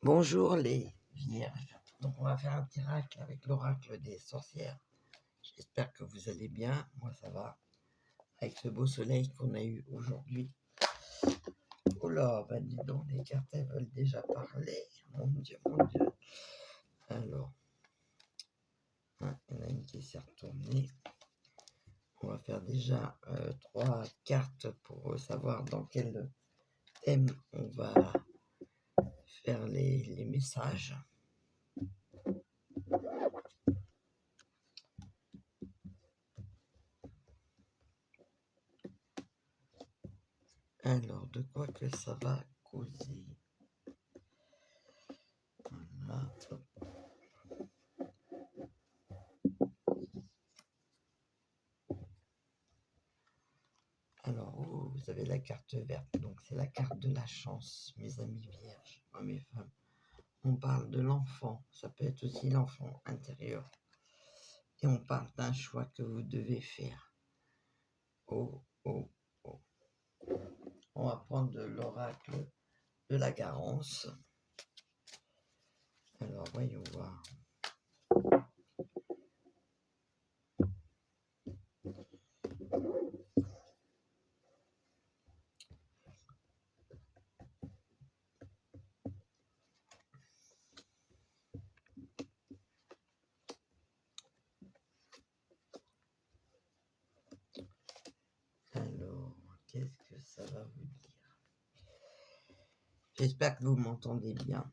Bonjour les vierges. Donc on va faire un tirage avec l'oracle des sorcières. J'espère que vous allez bien. Moi ça va. Avec ce beau soleil qu'on a eu aujourd'hui. Oh là, bah dis donc, les cartes elles veulent déjà parler. Mon Dieu, mon Dieu. Alors, il y en a une qui s'est retournée. On va faire déjà 3 cartes pour savoir dans quel thème on va faire les messages. Alors, de quoi que ça va causer? Voilà. Alors, vous avez la carte verte, donc c'est la carte de la chance, mes amis vierges, hommes et femmes. On parle de l'enfant, ça peut être aussi l'enfant intérieur. Et on parle d'un choix que vous devez faire. Oh, oh, oh. On va prendre de l'oracle de la Garance. Alors, voyons voir. Alors, qu'est-ce que ça va vous dire? J'espère que vous m'entendez bien.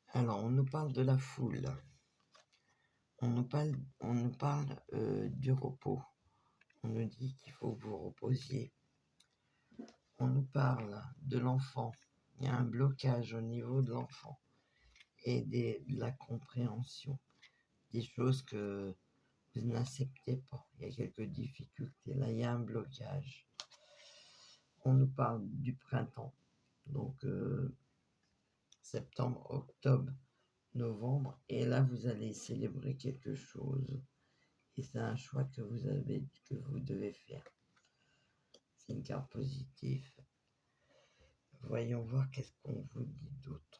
Alors, on nous parle de la foule. On nous parle du repos. On nous dit qu'il faut que vous reposiez. On nous parle de l'enfant. Il y a un blocage au niveau de l'enfant et de la compréhension. Des choses que vous n'acceptez pas. Il y a quelques difficultés. Là, il y a un blocage. On nous parle du printemps. Donc, septembre, octobre, novembre. Et là, vous allez célébrer quelque chose. Et c'est un choix que vous devez faire. C'est une carte positive. Voyons voir qu'est-ce qu'on vous dit d'autre.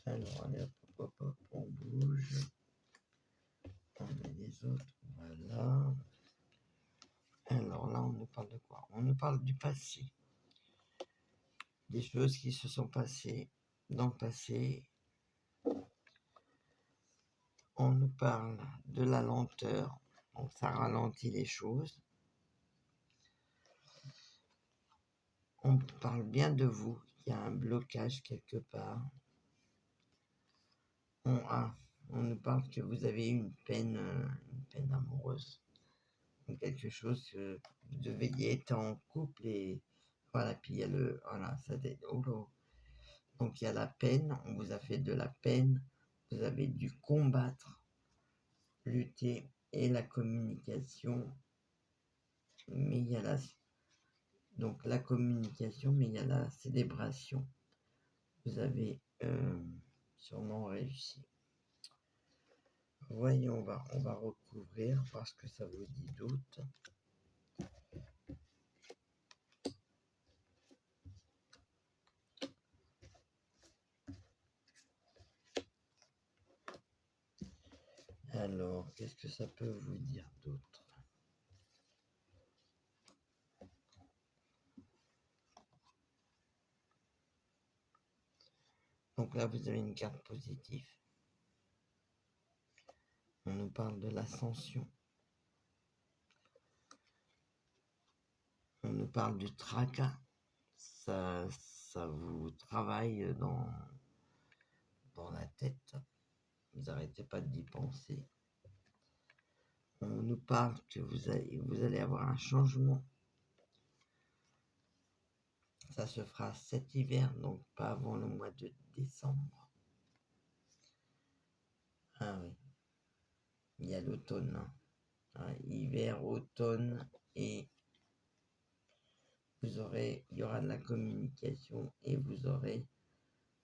Alors, allez, hop, on bouge. On met les autres, voilà. Alors là, on nous parle de quoi? On nous parle du passé. Des choses qui se sont passées dans le passé. On nous parle de la lenteur. Donc ça ralentit les choses. On parle bien de vous. Il y a un blocage quelque part. On nous parle que vous avez une peine amoureuse. Quelque chose que vous deviez être en couple et voilà, puis il y a le, voilà, ça, donc il y a la peine, on vous a fait de la peine, vous avez dû combattre, lutter et la communication, mais il y a donc la communication, mais il y a la célébration. Vous avez sûrement réussi. Voyons, on va recouvrir parce que ça vous dit d'autres. Alors, qu'est-ce que ça peut vous dire d'autre? Donc là, vous avez une carte positive. On nous parle de l'ascension. On nous parle du tracas. Ça vous travaille dans la tête. Vous n'arrêtez pas d'y penser. On nous parle que vous allez avoir un changement. Ça se fera cet hiver, donc pas avant le mois de décembre. Ah oui. Il y a l'automne. Hiver, automne et il y aura de la communication et vous aurez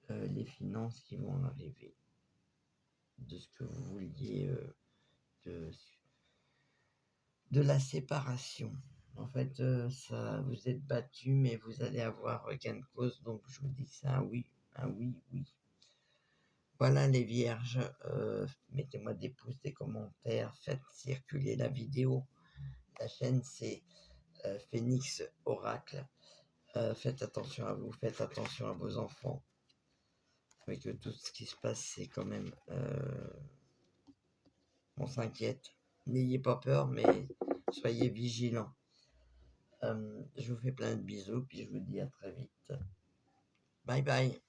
les finances qui vont arriver de ce que vous vouliez, de, de la séparation. En fait, ça, vous êtes battu, mais vous allez avoir gain de cause, donc je vous dis ça, oui, un oui, oui. Voilà les vierges, mettez-moi des pouces, des commentaires, faites circuler la vidéo. La chaîne c'est Phoenix Oracle. Faites attention à vous, faites attention à vos enfants. Avec tout ce qui se passe, c'est quand même... on s'inquiète. N'ayez pas peur, mais soyez vigilants. Je vous fais plein de bisous, puis je vous dis à très vite. Bye bye.